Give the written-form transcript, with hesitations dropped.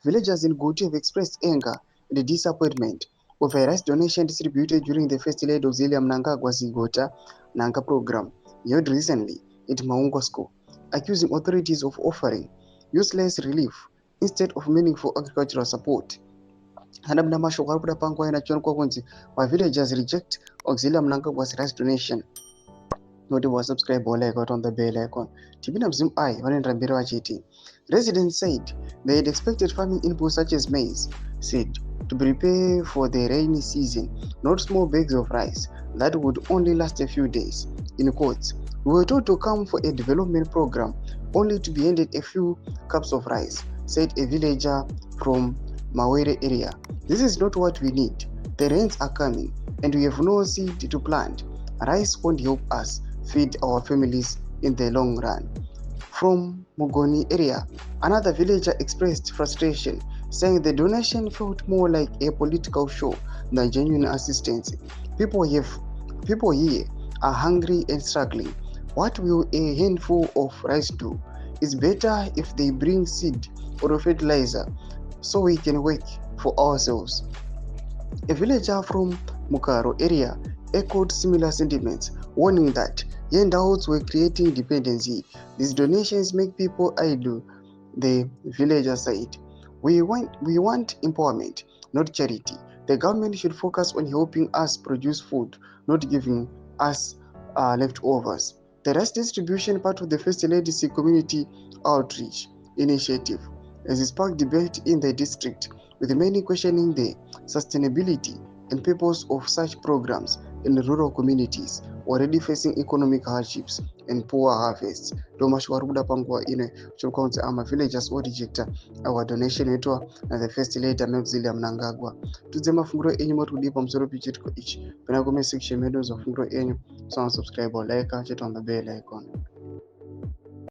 villagers in Gutu have expressed anger and disappointment over a rice donation distributed during the first lady Auxillia Mnangagwa Nanga program held recently at Maungo School, accusing authorities of offering useless relief instead of meaningful agricultural support. Hanabna mashoko ari kuda panguva inachionekwa kunzi villagers reject Auxillia Mnangagwa's rice donation. Noti was subscribe or like on the bell icon. Tipina ZVAITWA wanaenda mbele wachiti. Residents said they had expected farming inputs such as maize, seed, to prepare for the rainy season, not small bags of rice that would only last a few days. In quotes, we were told to come for a development program only to be handed a few cups of rice, said a villager from Mawere area. This is not what we need. The rains are coming and we have no seed to plant. Rice won't help us feed our families in the long run. From Mugoni area, another villager expressed frustration, saying the donation felt more like a political show than genuine assistance. People here are hungry and struggling. What will a handful of rice do? It's better if they bring seed or fertilizer so we can work for ourselves. A villager from Mukaro area echoed similar sentiments, warning that handouts were creating dependency. These donations make people idle, the villager said. We want empowerment, not charity. The government should focus on helping us produce food, not giving us leftovers. The rice distribution, part of the First Lady's community outreach initiative, has sparked debate in the district, with many questioning the sustainability and purpose of such programs in rural communities already facing economic hardships and poor harvests. Domashwaruda pangwa ine chukwanza ama villagers or rejecta our donation etwa na the first lady Auxillia Mnangagwa. Tudze mafunguro enyu motudi pamsoro pichitiko ichi. Pena comment section medo za funguro enyu. So subscribe or like, check on the bell icon.